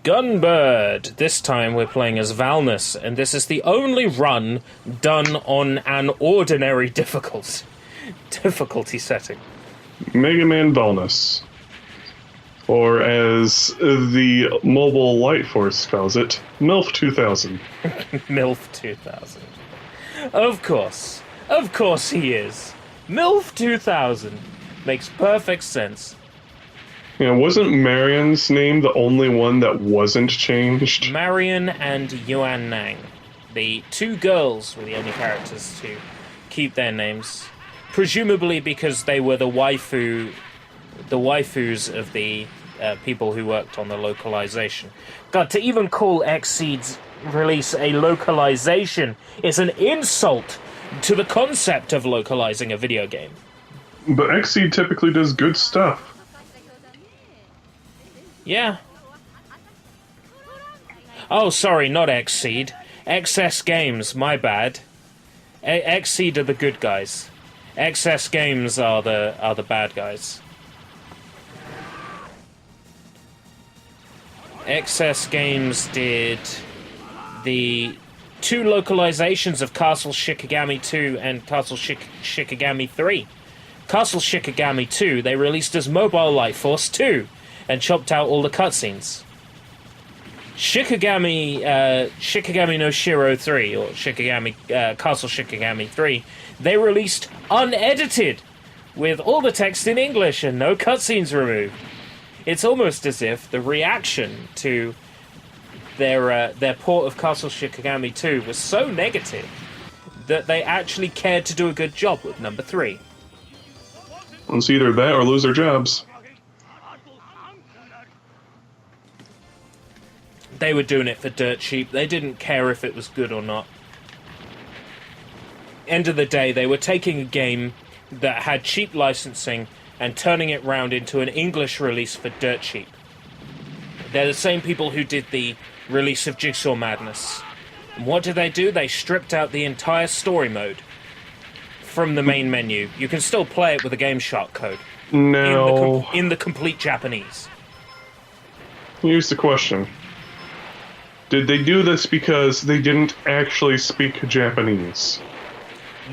Gunbird. This time we're playing as Valnus, and this is the only run done on an ordinary difficulty setting. Mega Man Valnus. Or as the Mobile Light Force spells it, MILF 2000. MILF 2000. Of course he is. MILF 2000. Makes perfect sense. Yeah, wasn't Marion's name the only one that wasn't changed? Marion and Yuan Nang. The two girls were the only characters to keep their names. Presumably because they were the waifus of the people who worked on the localization. God, to even call Xseed's release a localization is an insult to the concept of localizing a video game. But Xseed typically does good stuff. Yeah. Oh, sorry, not Xseed. XS Games, my bad. Xseed are the good guys. XS Games are the bad guys. XS Games did the two localizations of Castle Shikigami 2 and Castle Shikigami 3. Castle Shikigami 2 they released as Mobile Light Force 2 and chopped out all the cutscenes. Shikigami no Shiro 3, or Castle Shikigami 3, they released unedited, with all the text in English and no cutscenes removed. It's almost as if the reaction to their port of Castle Shikigami 2 was so negative that they actually cared to do a good job with number 3. It's either that or lose their jobs. They were doing it for dirt cheap. They didn't care if it was good or not. End of the day, they were taking a game that had cheap licensing and turning it round into an English release for dirt cheap. They're the same people who did the release of Jigsaw Madness. And what did they do? They stripped out the entire story mode from the main menu. You can still play it with a Game Shark code. No. In the complete Japanese. Here's the question. Did they do this because they didn't actually speak Japanese?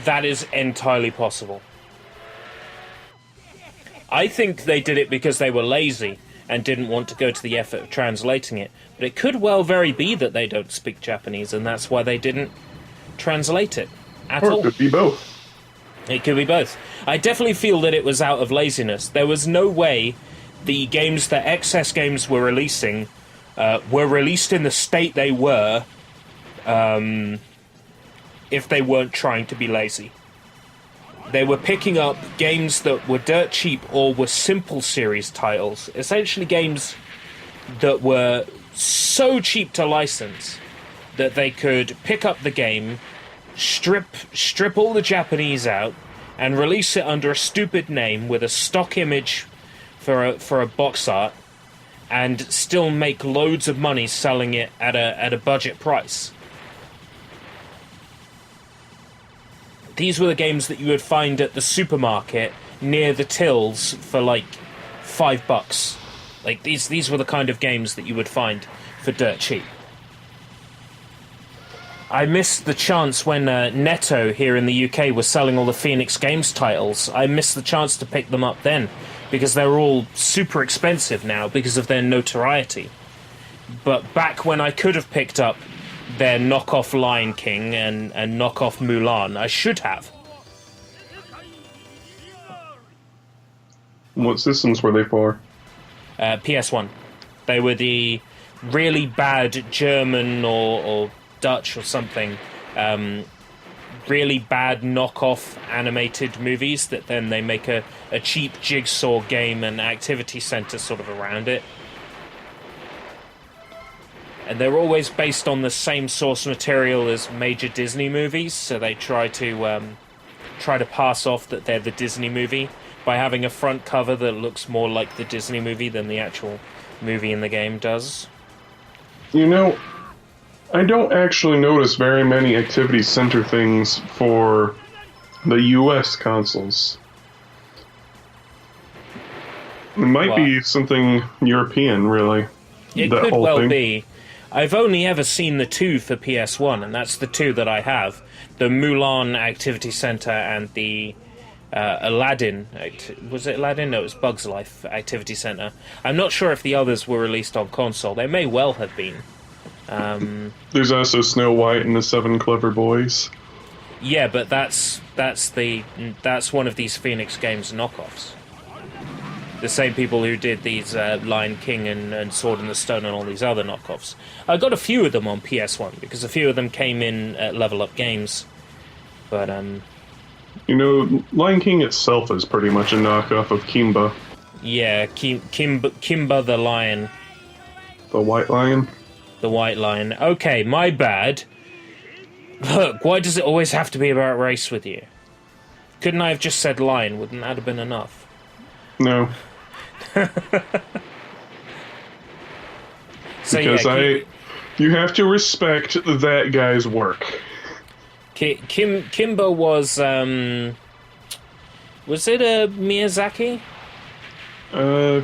That is entirely possible. I think they did it because they were lazy and didn't want to go to the effort of translating it. But it could well very be that they don't speak Japanese, and that's why they didn't translate it at all. Or it could be both. It could be both. I definitely feel that it was out of laziness. There was no way the games that XS Games were releasing were released in the state they were if they weren't trying to be lazy. They were picking up games that were dirt cheap or were simple series titles. Essentially games that were so cheap to license that they could pick up the game, strip all the Japanese out, and release it under a stupid name with a stock image for a box art, and still make loads of money selling it at a budget price. These were the games that you would find at the supermarket near the tills for like $5. Like these were the kind of games that you would find for dirt cheap. I missed the chance when Netto here in the UK was selling all the Phoenix Games titles. I missed the chance to pick them up then, because they're all super expensive now because of their notoriety. But back when I could have picked up their knockoff Lion King and knockoff Mulan, I should have. What systems were they for? PS1. They were the really bad German or Dutch or something, really bad knockoff animated movies that then they make a cheap Jigsaw game and activity center sort of around it. And they're always based on the same source material as major Disney movies, so they try to pass off that they're the Disney movie by having a front cover that looks more like the Disney movie than the actual movie in the game does. You know, I don't actually notice very many activity center things for the US consoles. It might be something European, really. It that could whole well thing. be. I've only ever seen the 2 for PS1, and that's the 2 that I have. The Mulan Activity Center and the Aladdin. Was it Aladdin? No, it was Bugs Life Activity Center. I'm not sure if the others were released on console. They may well have been. There's also Snow White and the Seven Clever Boys. Yeah, but that's one of these Phoenix Games knockoffs. The same people who did these Lion King and Sword in the Stone and all these other knockoffs. I got a few of them on PS1 because a few of them came in at Level Up Games. But You know, Lion King itself is pretty much a knockoff of Kimba, yeah, Kimba the Lion, the White Lion. the White Lion. Okay, my bad. Look, why does it always have to be about race with you? Couldn't I have just said lion? Wouldn't that have been enough? No. So Because yeah, you have to respect that guy's work. Kimba was it a Miyazaki?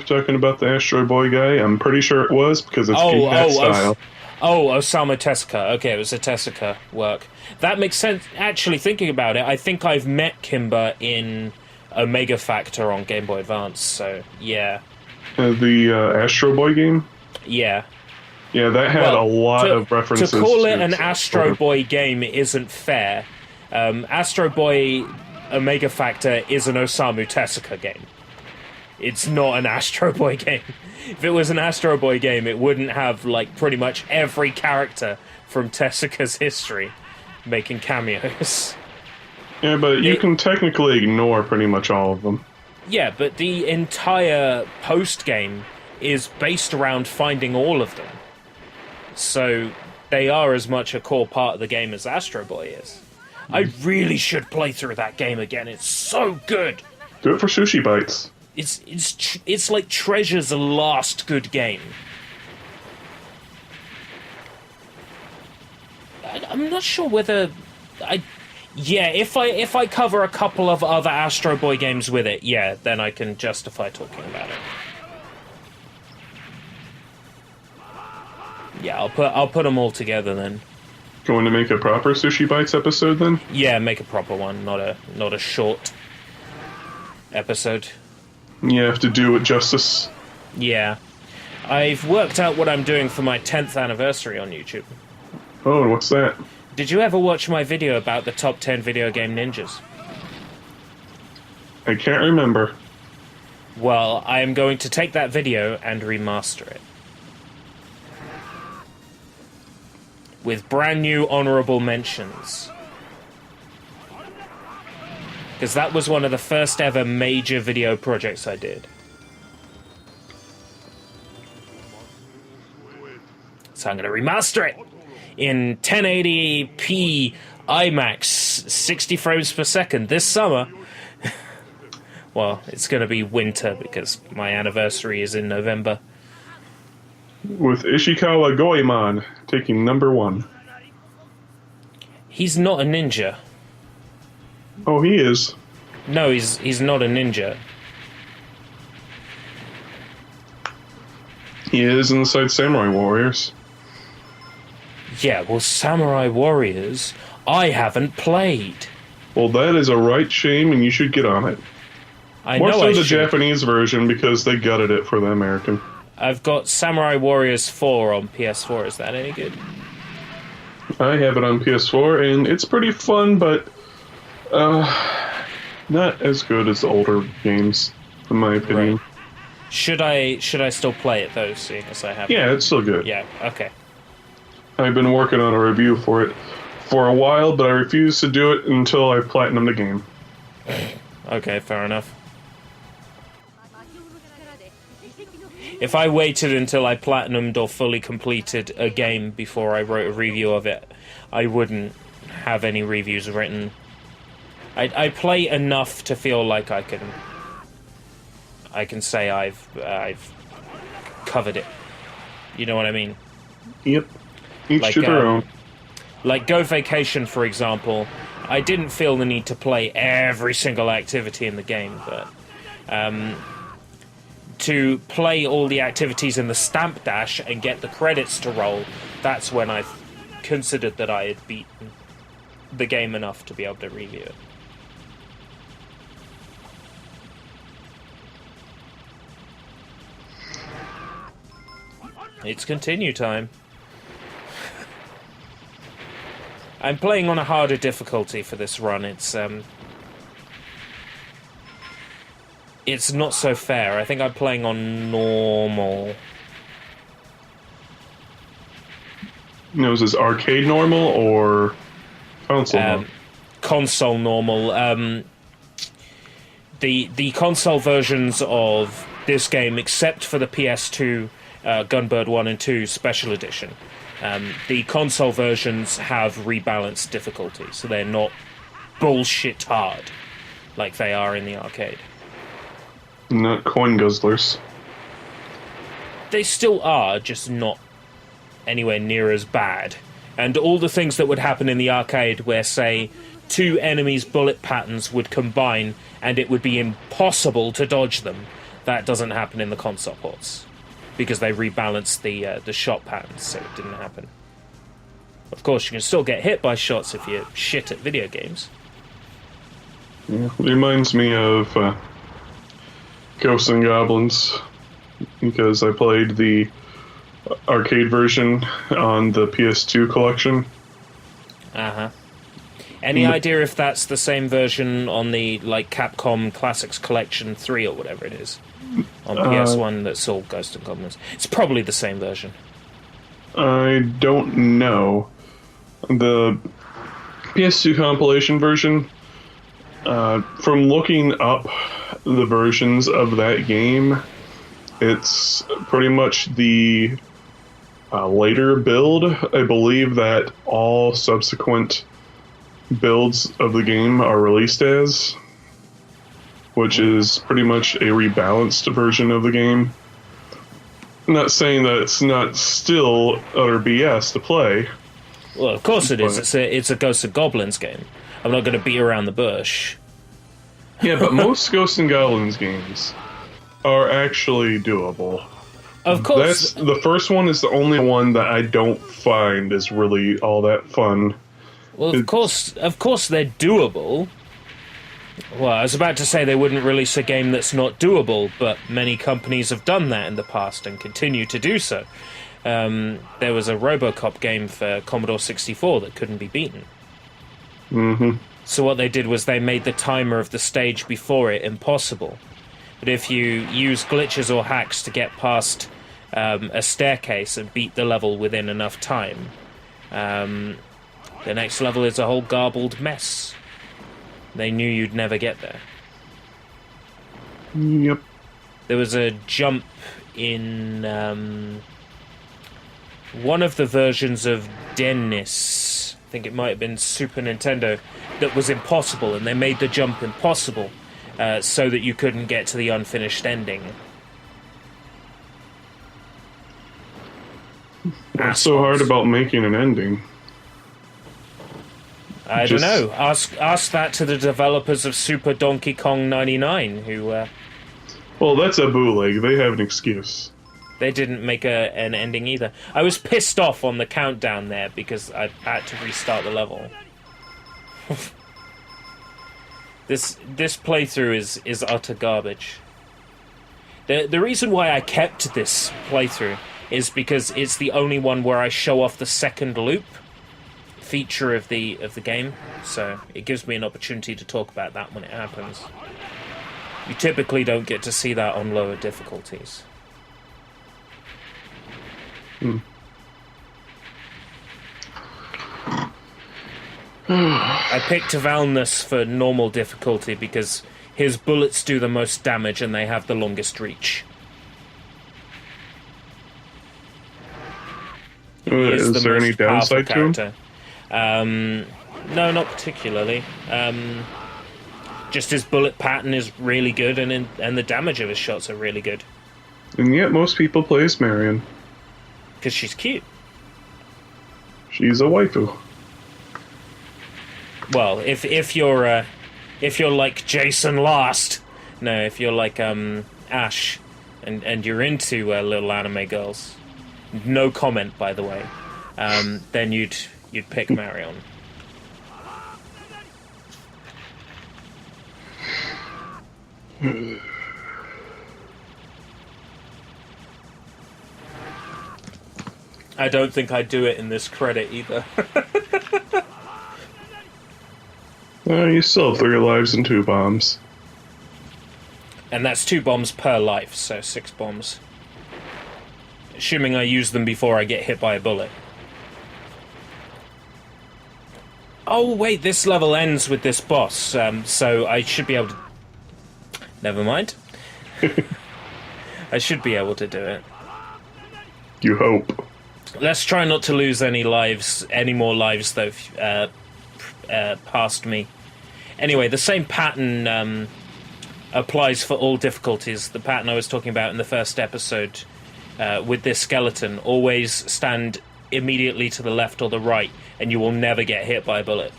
Talking about the Astro Boy guy, I'm pretty sure it was because it's in that style. Osamu Tezuka. Okay, it was a Tezuka work. That makes sense. Actually, thinking about it, I think I've met Kimba in Omega Factor on Game Boy Advance, so yeah. The Astro Boy game? Yeah. Yeah, that had a lot of references. To call it an Astro Boy game isn't fair. Astro Boy Omega Factor is an Osamu Tezuka game. It's not an Astro Boy game. If it was an Astro Boy game, it wouldn't have, like, pretty much every character from Tezuka's history making cameos. Yeah, but you can technically ignore pretty much all of them. Yeah, but the entire post-game is based around finding all of them. So they are as much a core part of the game as Astro Boy is. I really should play through that game again. It's so good. Do it for Sushi Bites. It's like Treasure's last good game. I'm not sure whether if I cover a couple of other Astro Boy games with it, yeah, then I can justify talking about it. Yeah, I'll put them all together then. Going to make a proper Sushi Bites episode then? Yeah, make a proper one, not a short episode. You have to do it justice. Yeah. I've worked out what I'm doing for my 10th anniversary on YouTube. Oh, what's that? Did you ever watch my video about the top 10 video game ninjas? I can't remember. Well, I am going to take that video and remaster it. With brand new honorable mentions. Because that was one of the first ever major video projects I did. So I'm going to remaster it in 1080p IMAX 60 frames per second this summer. Well, it's going to be winter because my anniversary is in November. With Ishikawa Goemon taking #1. He's not a ninja. Oh, he is. No, he's not a ninja. He is inside Samurai Warriors. Yeah, well, Samurai Warriors, I haven't played. Well, that is a right shame, and you should get on it. I More know so I the should. Japanese version, because they gutted it for the American. I've got Samurai Warriors 4 on PS4. Is that any good? I have it on PS4, and it's pretty fun, but not as good as the older games, in my opinion. Right. Should I still play it though, seeing as I have? Yeah, it's still good. Yeah. Okay. I've been working on a review for it for a while, but I refuse to do it until I platinum the game. Okay, fair enough. If I waited until I platinumed or fully completed a game before I wrote a review of it, I wouldn't have any reviews written. I play enough to feel like I can say I've covered it. You know what I mean? Yep. Each to their own. Like Go Vacation, for example, I didn't feel the need to play every single activity in the game, but to play all the activities in the stamp dash and get the credits to roll, that's when I considered that I had beaten the game enough to be able to review it. It's continue time. I'm playing on a harder difficulty for this run. It's not so fair. I think I'm playing on normal. Is this arcade normal or console normal? Console normal. The console versions of this game, except for the PS2 Gunbird 1 and 2 Special Edition, the console versions have rebalanced difficulty, so they're not bullshit hard like they are in the arcade. Not coin guzzlers. They still are, just not anywhere near as bad. And all the things that would happen in the arcade where, say, two enemies' bullet patterns would combine and it would be impossible to dodge them, that doesn't happen in the console ports, because they rebalanced the shot patterns, so it didn't happen. Of course, you can still get hit by shots if you're shit at video games. Yeah, it reminds me of Ghosts and Goblins, because I played the arcade version on the PS2 collection. Uh-huh. Any idea if that's the same version on the Capcom Classics Collection 3 or whatever it is? On PS1 that's all Ghosts and Goblins. It's probably the same version. I don't know. The PS2 compilation version, from looking up the versions of that game, it's pretty much the later build. I believe that all subsequent builds of the game are released as, which is pretty much a rebalanced version of the game. I'm not saying that it's not still utter BS to play. Well, of course it is. It's a Ghosts and Goblins game. I'm not going to beat around the bush. Yeah, but most Ghosts and Goblins games are actually doable. Of course. The first one is the only one that I don't find is really all that fun. Well, of course they're doable. Well, I was about to say they wouldn't release a game that's not doable, but many companies have done that in the past and continue to do so. There was a RoboCop game for Commodore 64 that couldn't be beaten. Mm-hmm. So what they did was they made the timer of the stage before it impossible. But if you use glitches or hacks to get past a staircase and beat the level within enough time, the next level is a whole garbled mess. They knew you'd never get there. Yep. There was a jump in one of the versions of Dennis, I think it might have been Super Nintendo, that was impossible, and they made the jump impossible so that you couldn't get to the unfinished ending. What's so hard about making an ending? I don't know. Ask that to the developers of Super Donkey Kong 99, who... Well, that's a bootleg. They have an excuse. They didn't make an ending either. I was pissed off on the countdown there because I had to restart the level. This playthrough is utter garbage. The reason why I kept this playthrough is because it's the only one where I show off the second loop feature of the game, so it gives me an opportunity to talk about that when it happens. You typically don't get to see that on lower difficulties. I picked Valnus for normal difficulty because his bullets do the most damage and they have the longest reach. Is there any downside to him? No, not particularly. Just his bullet pattern is really good, and the damage of his shots are really good. And yet most people play as Marion. Because she's cute. She's a waifu. Well, if you're like Jason Last, no, if you're like Ash, and you're into little anime girls, no comment, by the way, then you'd pick Marion. I don't think I'd do it in this credit either. You still have 3 lives and 2 bombs. And that's 2 bombs per life, so 6 bombs. Assuming I use them before I get hit by a bullet. Oh, wait, this level ends with this boss, so I should be able to... Never mind. I should be able to do it. You hope. Let's try not to lose any more lives, though, past me. Anyway, the same pattern applies for all difficulties. The pattern I was talking about in the first episode with this skeleton. Always stand immediately to the left or the right, and you will never get hit by a bullet.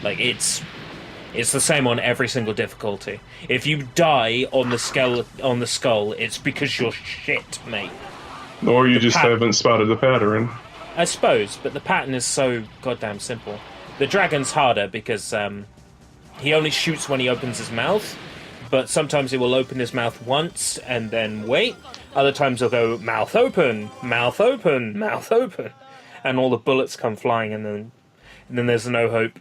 Like, it's the same on every single difficulty. If you die on the skull, it's because you're shit, mate. Or you just haven't spotted the pattern. I suppose, but the pattern is so goddamn simple. The dragon's harder because he only shoots when he opens his mouth, but sometimes he will open his mouth once and then wait. Other times he'll go mouth open, mouth open, mouth open, and all the bullets come flying, and then there's no hope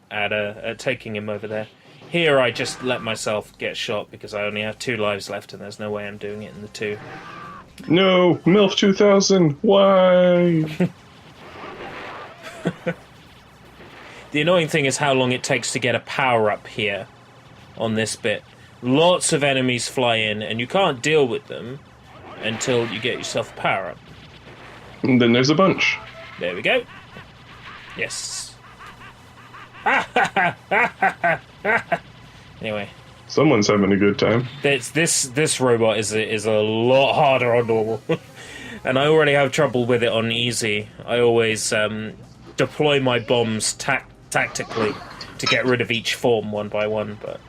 at taking him over there. Here I just let myself get shot because I only have 2 lives left, and there's no way I'm doing it in the 2. No, MILF 2000. Why? The annoying thing is how long it takes to get a power-up here on this bit. Lots of enemies fly in, and you can't deal with them until you get yourself a power-up. And then there's a bunch. There we go. Yes. Anyway. Someone's having a good time. This robot is a lot harder on normal. And I already have trouble with it on easy. I always deploy my bombs tactically to get rid of each form one by one, but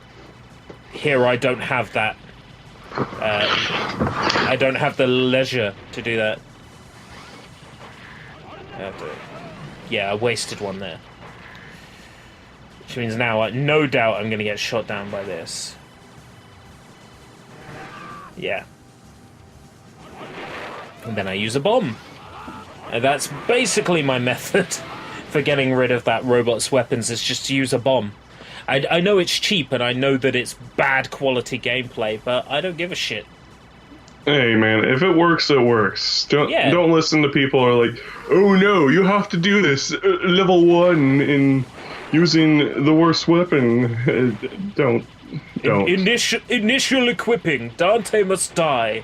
here I don't have that. I don't have the leisure to do that. I wasted one there. Which means now, no doubt, I'm going to get shot down by this. Yeah. And then I use a bomb. And that's basically my method for getting rid of that robot's weapons, is just to use a bomb. I know it's cheap, and I know that it's bad quality gameplay, but I don't give a shit. Hey man, if it works, it works. Don't listen to people who are like, oh no, you have to do this level 1 in using the worst weapon. Don't. Initial equipping. Dante must die.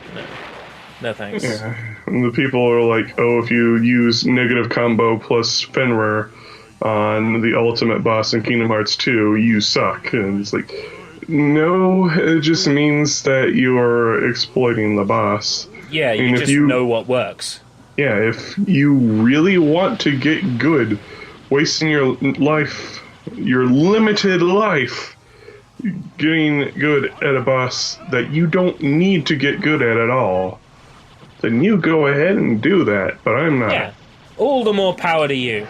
No thanks. Yeah. And the people are like, oh, if you use negative combo plus Fenrir on the ultimate boss in Kingdom Hearts 2, you suck. And it's like, no, it just means that you are exploiting the boss. Yeah, you just know what works. Yeah, if you really want to get good, wasting your life, your limited life, getting good at a boss that you don't need to get good at all, then you go ahead and do that, but I'm not. Yeah, all the more power to you.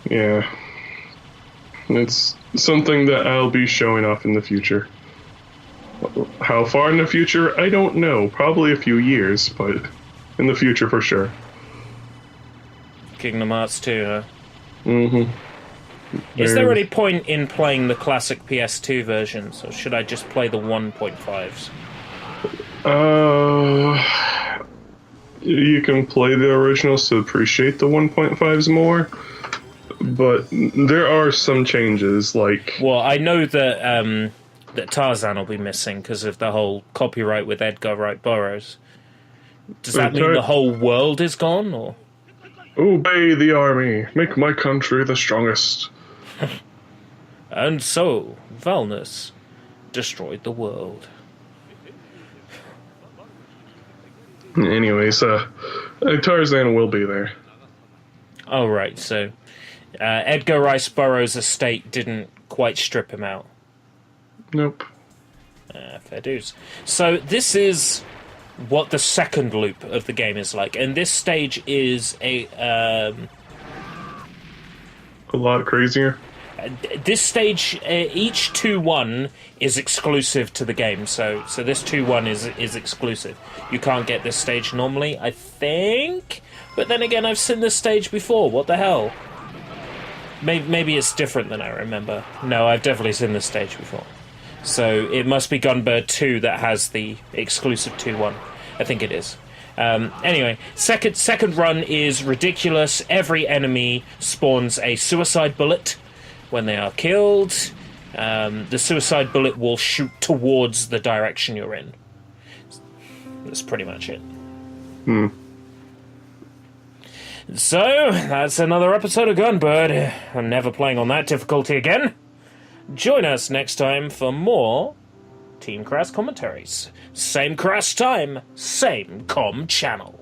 Yeah. It's something that I'll be showing off in the future. How far in the future? I don't know. Probably a few years, but in the future for sure. Kingdom Hearts 2, huh? Mm-hmm. Is there any point in playing the classic PS2 versions, or should I just play the 1.5s? You can play the originals to appreciate the 1.5s more, but there are some changes, like... Well, I know that that Tarzan will be missing because of the whole copyright with Edgar Wright Burroughs. Does that mean the whole world is gone, or...? Obey the army. Make my country the strongest. And so, Valnus destroyed the world. Anyways, Tarzan will be there. Oh, right, so Edgar Rice Burroughs' estate didn't quite strip him out. Nope. Fair dues. So this is what the second loop of the game is like, and this stage is A lot crazier. this stage, each 2-1 is exclusive to the game, so this 2-1 is exclusive. You can't get this stage normally, I think, but then again, I've seen this stage before. What the hell? Maybe it's different than I remember. No, I've definitely seen this stage before. So it must be Gunbird 2 that has the exclusive 2-1. I think it is. Anyway, second run is ridiculous. Every enemy spawns a suicide bullet when they are killed. The suicide bullet will shoot towards the direction you're in. That's pretty much it. So, that's another episode of Gunbird. I'm never playing on that difficulty again. Join us next time for more Team Crass commentaries. Same Crass time, same com channel.